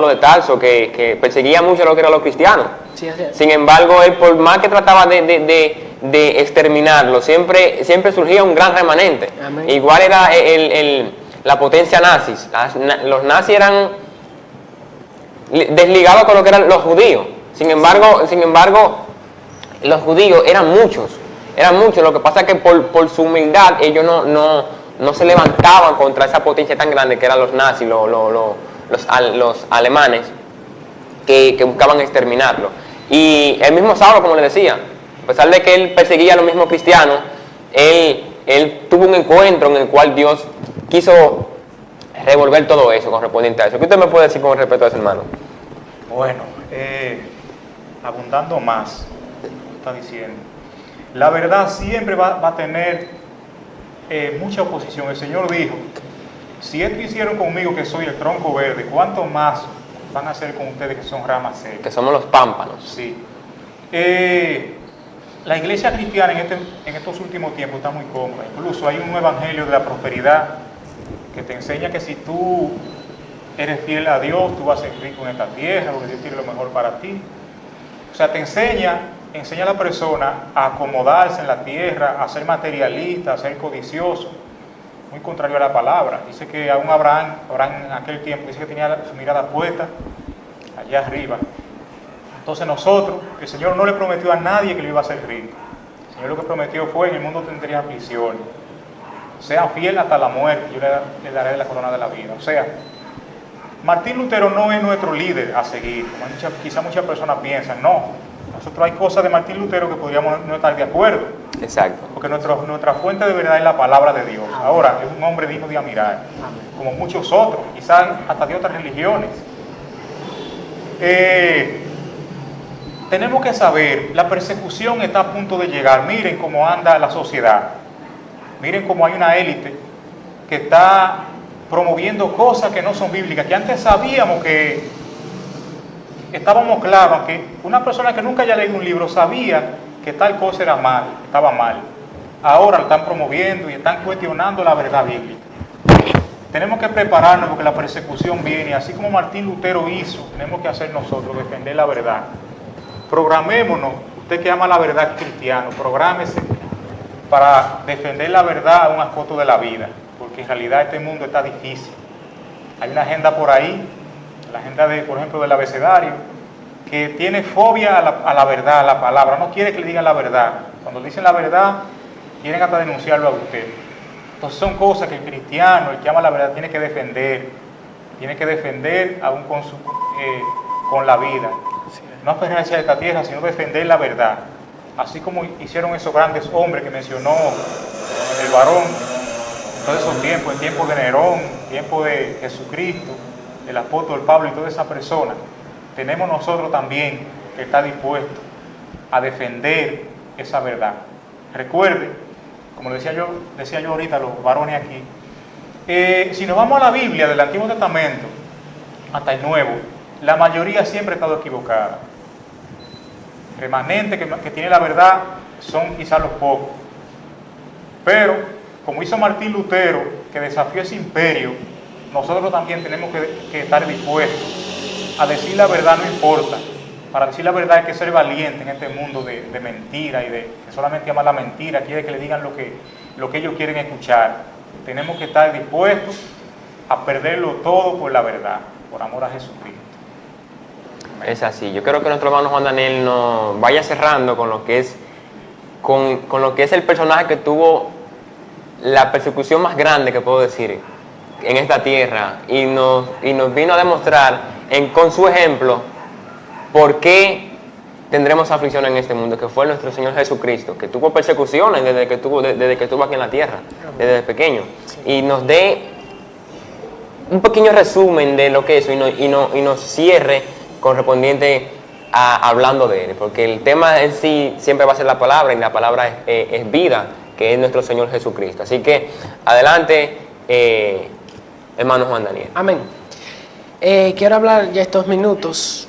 de Tarso, que perseguía mucho lo que eran los cristianos. Sí, así es. Sin embargo, él, por más que trataba de exterminarlo, siempre surgía un gran remanente. Amén. Igual era la potencia nazis. Los nazis eran desligados con lo que eran los judíos. Sin embargo, los judíos eran muchos. Lo que pasa es que por su humildad ellos no se levantaban contra esa potencia tan grande que eran los nazis, los alemanes, que buscaban exterminarlo. Y el mismo Saulo, como le decía, a pesar de que él perseguía a los mismos cristianos, él tuvo un encuentro en el cual Dios quiso revolver todo eso correspondiente a eso. ¿Qué usted me puede decir con respecto a eso, hermano? Bueno, abundando más, está diciendo, la verdad siempre va a tener mucha oposición. El Señor dijo, si esto hicieron conmigo que soy el tronco verde, ¿cuánto más van a hacer con ustedes que son ramas secas? Que somos los pámpanos. Sí. La iglesia cristiana en estos últimos tiempos está muy cómoda. Incluso hay un evangelio de la prosperidad que te enseña que si tú eres fiel a Dios, tú vas a ser rico en esta tierra, porque Dios tiene lo mejor para ti. O sea, te enseña a la persona a acomodarse en la tierra, a ser materialista, a ser codicioso. Muy contrario a la palabra. Dice que aún Abraham en aquel tiempo, dice que tenía su mirada puesta allá arriba. Entonces nosotros, el Señor no le prometió a nadie que le iba a hacer rico. El Señor lo que prometió fue, en el mundo tendría aflicciones. Sean fieles hasta la muerte, yo le daré la corona de la vida. O sea, Martín Lutero no es nuestro líder a seguir, como quizá muchas personas piensan. No, nosotros hay cosas de Martín Lutero que podríamos no estar de acuerdo. Exacto. Porque nuestra fuente de verdad es la palabra de Dios. Ahora, es un hombre digno de admirar, como muchos otros, quizás hasta de otras religiones. Tenemos que saber, la persecución está a punto de llegar. Miren cómo anda la sociedad. Miren cómo hay una élite que está promoviendo cosas que no son bíblicas, que antes sabíamos que estábamos claros, que una persona que nunca haya leído un libro sabía que tal cosa era mal, estaba mal. Ahora lo están promoviendo y están cuestionando la verdad bíblica. Tenemos que prepararnos porque la persecución viene, así como Martín Lutero hizo, tenemos que hacer nosotros, defender la verdad. Programémonos, usted que ama la verdad cristiano, prográmese para defender la verdad a un costo de la vida, porque en realidad este mundo está difícil. Hay una agenda por ahí, la agenda por ejemplo, del abecedario, que tiene fobia a la verdad, a la palabra, no quiere que le digan la verdad. Cuando dicen la verdad, quieren hasta denunciarlo a usted. Entonces son cosas que el cristiano, el que ama la verdad, tiene que defender aún con la vida. No aferrarse a esta tierra, sino defender la verdad. Así como hicieron esos grandes hombres que mencionó el varón, en todos esos tiempos, el tiempo de Nerón, el tiempo de Jesucristo, el apóstol Pablo y todas esas personas. Tenemos nosotros también que estar dispuestos a defender esa verdad. Recuerde, como decía yo ahorita a los varones aquí, si nos vamos a la Biblia del Antiguo Testamento hasta el Nuevo, la mayoría siempre ha estado equivocada. Remanentes que tiene la verdad son quizás los pocos. Pero, como hizo Martín Lutero, que desafió ese imperio, nosotros también tenemos que estar dispuestos a decir la verdad, no importa. Para decir la verdad hay que ser valiente en este mundo de mentira y que solamente ama la mentira, quiere que le digan lo que ellos quieren escuchar. Tenemos que estar dispuestos a perderlo todo por la verdad, por amor a Jesucristo. Es así. Yo creo que nuestro hermano Juan Daniel nos vaya cerrando con lo que es el personaje que tuvo la persecución más grande, que puedo decir, en esta tierra, y nos vino a demostrar con su ejemplo por qué tendremos aflicción en este mundo, que fue nuestro Señor Jesucristo, que tuvo persecuciones desde que estuvo aquí en la tierra, desde pequeño. Y nos dé un pequeño resumen de lo que es eso y nos cierre correspondiente a hablando de Él, porque el tema en sí siempre va a ser la palabra, y la palabra es vida, que es nuestro Señor Jesucristo. Así que adelante, hermano Juan Daniel. Amén. Quiero hablar ya estos minutos,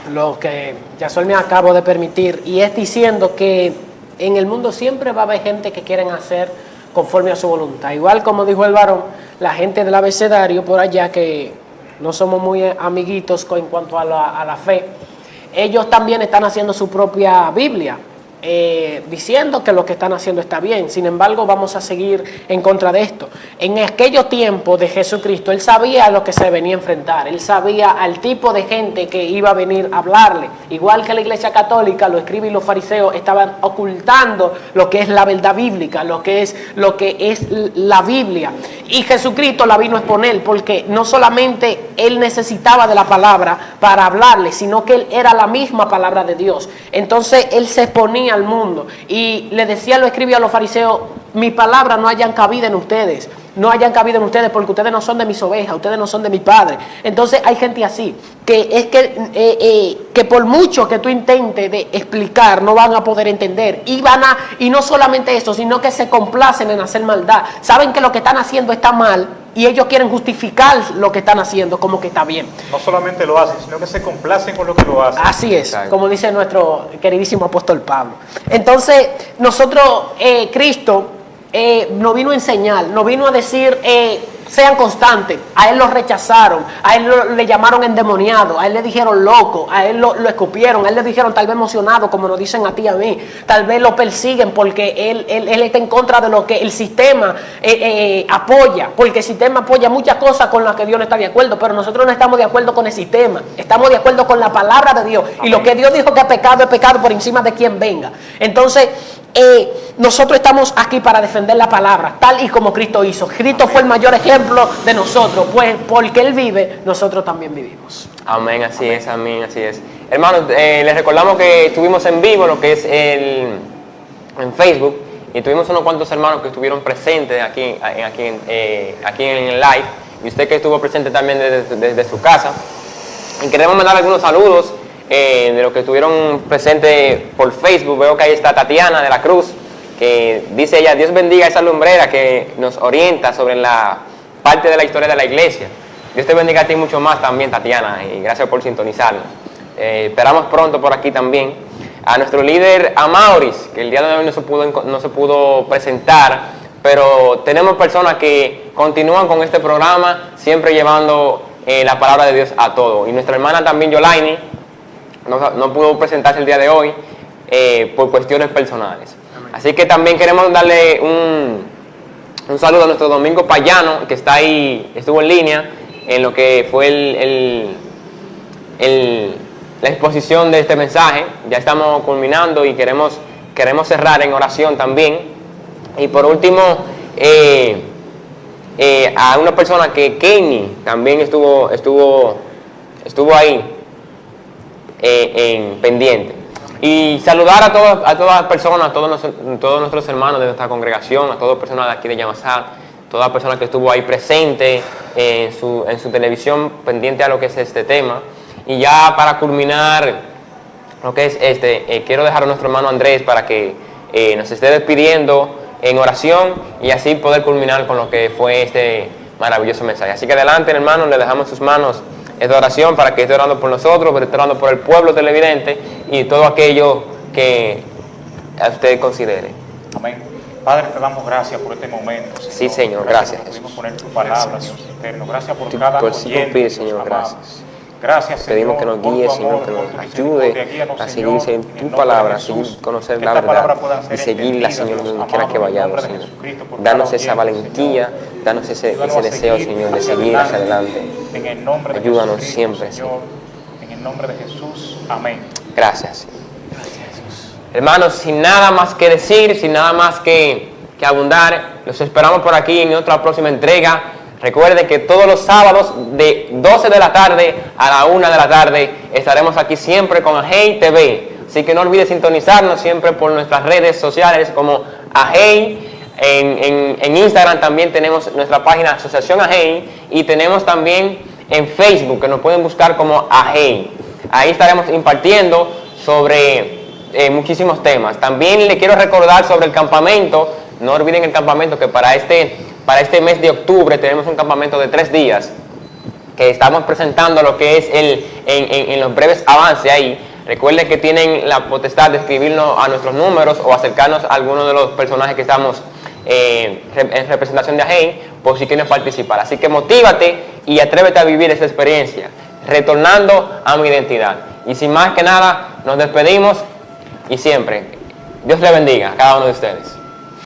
lo que Yasol me acabo de permitir, y es diciendo que en el mundo siempre va a haber gente que quieren hacer conforme a su voluntad. Igual como dijo el varón, la gente del abecedario por allá, que no somos muy amiguitos en cuanto a la fe, ellos también están haciendo su propia Biblia, diciendo que lo que están haciendo está bien. Sin embargo, vamos a seguir en contra de esto. En aquellos tiempos de Jesucristo, Él sabía a lo que se venía a enfrentar. Él sabía al tipo de gente que iba a venir a hablarle. Igual que la Iglesia Católica, los escribas y los fariseos estaban ocultando lo que es la verdad bíblica, lo que es la Biblia. Y Jesucristo la vino a exponer, porque no solamente Él necesitaba de la palabra para hablarle, sino que Él era la misma palabra de Dios. Entonces Él se exponía al mundo y le decía, lo escribía a los fariseos: mi palabra no hayan cabida en ustedes, no hayan cabido en ustedes, porque ustedes no son de mis ovejas, ustedes no son de mi padre. Entonces hay gente así, que es que por mucho que tú intentes de explicar, no van a poder entender, y no solamente eso, sino que se complacen en hacer maldad. Saben que lo que están haciendo está mal y ellos quieren justificar lo que están haciendo como que está bien. No solamente lo hacen, sino que se complacen con lo que lo hacen. Así es, Exacto. como dice nuestro queridísimo apóstol Pablo. Entonces, nosotros, Cristo nos vino a enseñar, nos vino a decir, sean constantes. A Él lo rechazaron, a Él le llamaron endemoniado, a Él le dijeron loco, a Él lo escupieron, a Él le dijeron tal vez emocionado, como nos dicen a ti y a mí. Tal vez lo persiguen porque Él está en contra de lo que el sistema apoya, porque el sistema apoya muchas cosas con las que Dios no está de acuerdo, pero nosotros no estamos de acuerdo con el sistema, estamos de acuerdo con la palabra de Dios. Y lo que Dios dijo que es pecado por encima de quien venga. Entonces, nosotros estamos aquí para defender la palabra, tal y como Cristo hizo. Cristo fue el mayor ejemplo de nosotros, pues porque Él vive, nosotros también vivimos. Amén, así es, amén, así es. Hermanos, les recordamos que estuvimos en vivo, lo que es en Facebook, y tuvimos unos cuantos hermanos que estuvieron presentes aquí en el live, y usted que estuvo presente también desde su casa. Y queremos mandar algunos saludos de los que estuvieron presentes por Facebook. Veo que ahí está Tatiana de la Cruz, que dice ella: Dios bendiga a esa lumbrera que nos orienta sobre la parte de la historia de la iglesia. Dios te bendiga a ti mucho más también, Tatiana, y gracias por sintonizarnos. Esperamos pronto por aquí también a nuestro líder Amauris, que el día de hoy no se pudo presentar, pero tenemos personas que continúan con este programa, siempre llevando la palabra de Dios a todos. Y nuestra hermana también, Yolaini, no pudo presentarse el día de hoy por cuestiones personales. Así que también queremos darle un saludo a nuestro Domingo Payano, que está ahí, estuvo en línea en lo que fue la exposición de este mensaje. Ya estamos culminando y queremos cerrar en oración también. Y por último, a una persona que Kenny también estuvo ahí en pendiente. Y saludar a todas las personas, a todos nuestros hermanos de nuestra congregación, a todas las personas de aquí de Yamasá, todas las personas que estuvo ahí presente en su televisión pendiente a lo que es este tema. Y ya para culminar lo que es quiero dejar a nuestro hermano Andrés para que nos esté despidiendo en oración y así poder culminar con lo que fue este maravilloso mensaje. Así que adelante, hermano, le dejamos en sus manos esta oración para que esté orando por nosotros, pero esté orando por el pueblo televidente y todo aquello que a usted considere. Amén. Padre, te damos gracias por este momento, Señor. Sí, Señor, gracias. Porque pudimos poner tu palabra, Dios eterno. Gracias por cada oyente, pide, Señor, Dios gracias. amado. Gracias, Señor. Pedimos que nos guíe, Señor, que nos ayude a seguirse en tu palabra, a seguir conocer la verdad y seguirla, Señor, donde quiera que vayamos, Señor. Danos esa valentía, danos ese deseo, Señor, de seguir hacia adelante. Ayúdanos siempre, Señor. En el nombre de Jesús. Amén. Gracias. Hermanos, sin nada más que decir, sin nada más que abundar, los esperamos por aquí en otra próxima entrega. Recuerden que todos los sábados de 12 de la tarde a la 1 de la tarde estaremos aquí siempre con Ajei TV. Así que no olvides sintonizarnos siempre por nuestras redes sociales como Ajei. En Instagram también tenemos nuestra página Asociación Ajei y tenemos también en Facebook que nos pueden buscar como Ajei. Ahí estaremos impartiendo sobre muchísimos temas. También le quiero recordar sobre el campamento. No olviden el campamento que para este mes de octubre tenemos un campamento de 3 días que estamos presentando lo que es en los breves avances ahí. Recuerden que tienen la potestad de escribirnos a nuestros números o acercarnos a alguno de los personajes que estamos en representación de Ajei por si quieren participar. Así que motívate y atrévete a vivir esa experiencia, retornando a mi identidad. Y sin más que nada, nos despedimos y siempre, Dios le bendiga a cada uno de ustedes.